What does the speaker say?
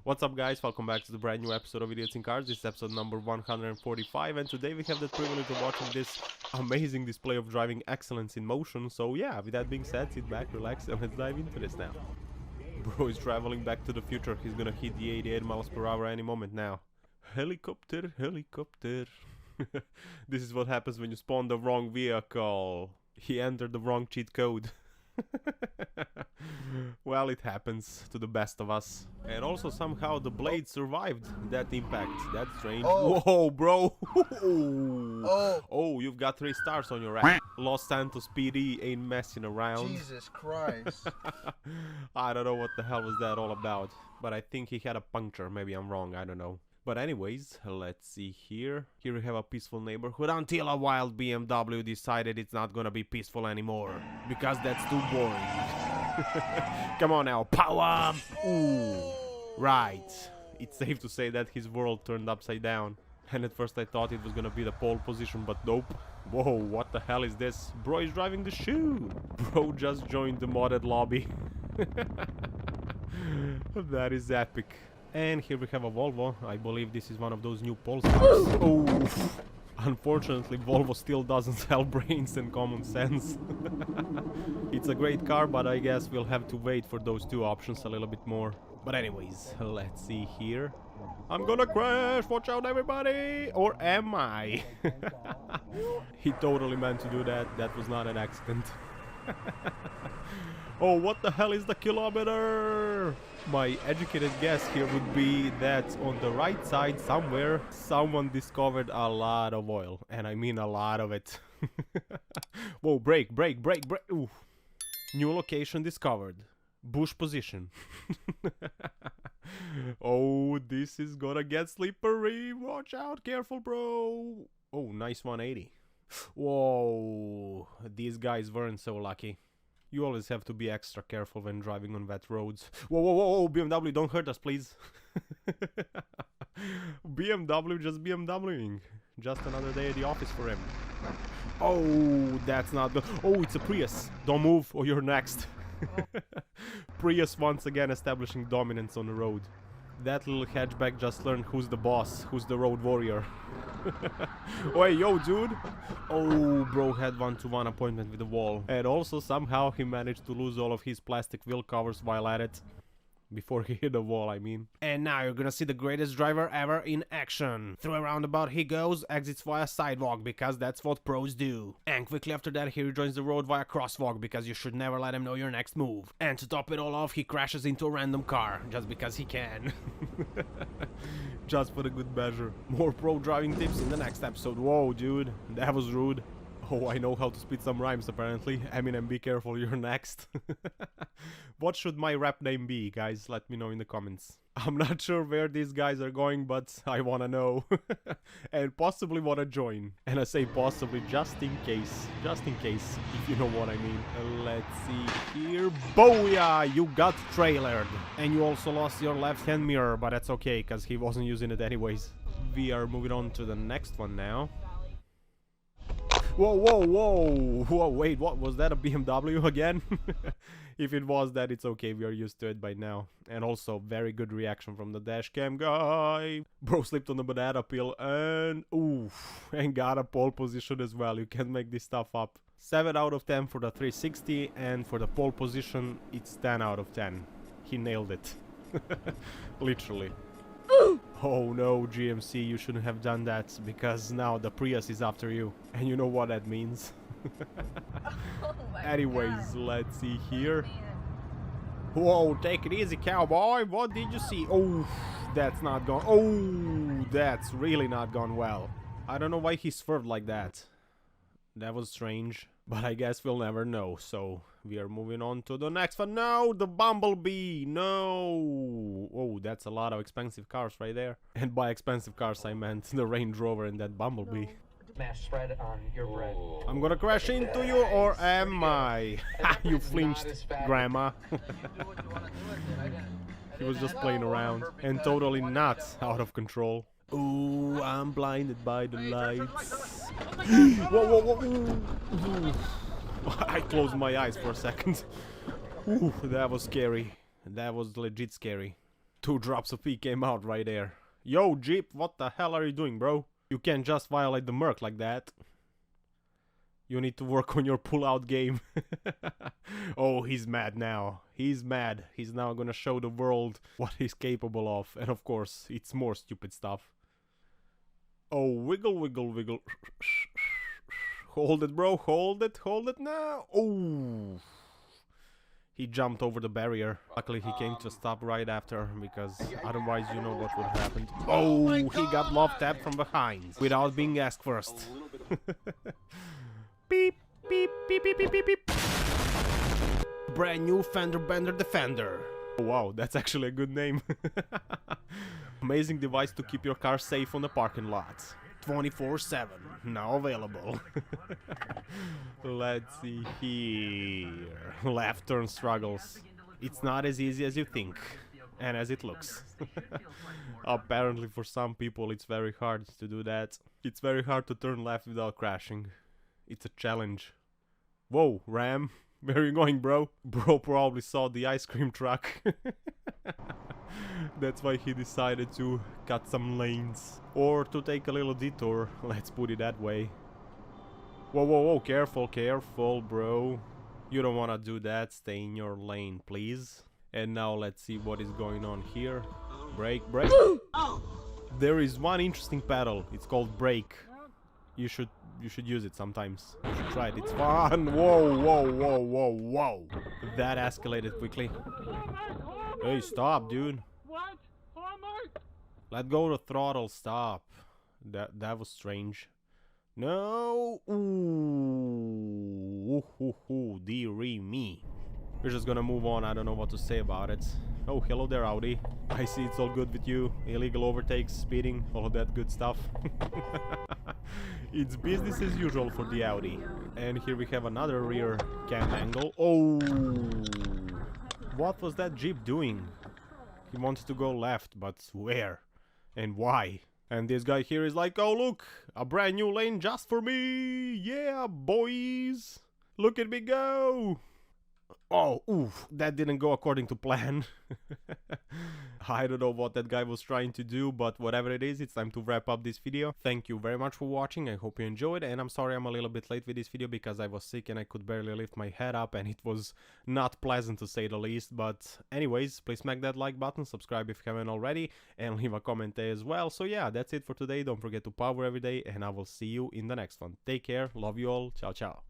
What's up guys, welcome back to the brand new episode of Idiots in Cars. This is episode number 145 and today we have the privilege of watching this amazing display of driving excellence in motion. So yeah, with that being said, sit back, relax and let's dive into this now. Bro is traveling back to the future. He's gonna hit the 88 miles per hour any moment now. Helicopter, helicopter. This is what happens when you spawn the wrong vehicle. He entered the wrong cheat code. Well, it happens to the best of us. And also somehow the blade survived that impact. That's strange. Oh. Whoa, bro. Oh. Oh, you've got 3 stars on your ass. Los Santos PD ain't messing around. Jesus Christ. I don't know what the hell was that all about. But I think he had a puncture. Maybe I'm wrong, I don't know. But anyways, let's see here. Here we have a peaceful neighborhood until a wild BMW decided it's not gonna be peaceful anymore. Because that's too boring. Come on now, power! Ooh. Right. It's safe to say that his world turned upside down. And at first I thought it was gonna be the pole position, but nope. Whoa, what the hell is this? Bro is driving the shoe. Bro just joined the modded lobby. That is epic. And here we have a Volvo. I believe this is one of those new Polescars. Oh, unfortunately Volvo still doesn't sell brains and common sense. It's a great car, but I guess we'll have to wait for those two options a little bit more. But anyways, let's see here. I'm gonna crash, watch out everybody! Or am I? He totally meant to do that, that was not an accident. Oh, what the hell is the kilometer? My educated guess here would be that on the right side somewhere someone discovered a lot of oil, and I mean a lot of it. Whoa, brake. Ooh. New location discovered. Bush position. Oh, this is gonna get slippery. Watch out, careful, bro. Oh, nice 180. Whoa, these guys weren't so lucky. You always have to be extra careful when driving on wet roads. Whoa, whoa, whoa, BMW, don't hurt us, please. BMW just BMWing. Just another day at the office for him. Oh, that's not good. Oh, it's a Prius. Don't move or you're next. Prius once again establishing dominance on the road. That little hatchback just learned who's the boss, who's the road warrior. Oh, hey, yo, dude. Oh, bro had one-to-one appointment with the wall. And also somehow he managed to lose all of his plastic wheel covers while at it. Before he hit the wall, I mean. And now you're gonna see the greatest driver ever in action. Through a roundabout he goes, exits via sidewalk, because that's what pros do. And quickly after that he rejoins the road via crosswalk, because you should never let him know your next move. And to top it all off, he crashes into a random car, just because he can. Just for the good measure. More pro driving tips in the next episode. Whoa, dude, that was rude. Oh, I know how to spit some rhymes apparently. Eminem, be careful, you're next. What should my rap name be, guys? Let me know in the comments. I'm not sure where these guys are going, but I wanna know. And possibly wanna join. And I say possibly just in case. Just in case, if you know what I mean. Let's see here. Booyah! You got trailered. And you also lost your left-hand mirror, but that's okay, because he wasn't using it anyways. We are moving on to the next one now. Whoa, whoa, whoa! Whoa, wait, what? Was that a BMW again? If it was that, it's okay, we are used to it by now. And also, very good reaction from the dashcam guy. Bro slipped on the banana peel and... oof, and got a pole position as well. You can't make this stuff up. 7 out of 10 for the 360, and for the pole position, it's 10 out of 10. He nailed it. Literally. Oh no, GMC, you shouldn't have done that, because now the Prius is after you. And you know what that means. Anyways, let's see here. Whoa, take it easy, cowboy. What did you see? Oh, that's not gone. Oh, that's really not gone well. I don't know why he swerved like that. That was strange. But I guess we'll never know, so we are moving on to the next one. No, the Bumblebee, no! Oh, that's a lot of expensive cars right there. And by expensive cars, I meant the Range Rover and that Bumblebee. Smash spread on your bread. I'm gonna crash into you, or am I? Ha, you flinched, grandma. He was just playing around, and totally not out of control. Ooh, I'm blinded by the lights. Whoa, whoa, whoa. I closed my eyes for a second. Ooh, that was scary. That was legit scary. 2 drops of pee came out right there. Yo, Jeep, what the hell are you doing, bro? You can't just violate the Merc like that. You need to work on your pull-out game. Oh, he's mad now. He's mad. He's now gonna show the world what he's capable of. And of course, it's more stupid stuff. Oh, wiggle, wiggle, wiggle. Hold it, bro. Hold it now. Oh. He jumped over the barrier. Luckily, he came to a stop right after, because otherwise you know what would have happened. Oh, he got love tapped from behind without being asked first. Beep, beep, beep, beep, beep, beep, beep. Brand new fender bender defender. Oh, wow, that's actually a good name. Amazing device to keep your car safe on the parking lot. 24/7, now available. Let's see here. Left turn struggles. It's not as easy as you think, and as it looks. Apparently for some people it's very hard to do that. It's very hard to turn left without crashing. It's a challenge. Whoa, Ram, where are you going, bro? Bro probably saw the ice cream truck. That's why he decided to cut some lanes. Or to take a little detour, let's put it that way. Whoa, whoa, whoa, careful, careful, bro. You don't wanna do that, stay in your lane, please. And now let's see what is going on here. Brake, brake. There is one interesting pedal, it's called brake. You should use it sometimes. You should try it, it's fun. Whoa, whoa, whoa, whoa, whoa. That escalated quickly. Hey, stop, dude. What? Let go of the throttle, stop. That was strange. No. Ooh. Ooh, dearie me. We're just gonna move on, I don't know what to say about it. Oh, hello there, Audi. I see it's all good with you. Illegal overtakes, speeding, all of that good stuff. It's business as usual for the Audi. And here we have another rear cam angle. Oh! What was that Jeep doing? He wanted to go left, but where? And why? And this guy here is like, oh look, a brand new lane just for me! Yeah, boys! Look at me go! Oh, oof, that didn't go according to plan. I don't know what that guy was trying to do, but whatever it is, it's time to wrap up this video. Thank you very much for watching, I hope you enjoyed, and I'm sorry I'm a little bit late with this video because I was sick and I could barely lift my head up and it was not pleasant to say the least, but anyways, please smack that like button, subscribe if you haven't already, and leave a comment there as well. So yeah, that's it for today, don't forget to power every day, and I will see you in the next one. Take care, love you all, ciao ciao.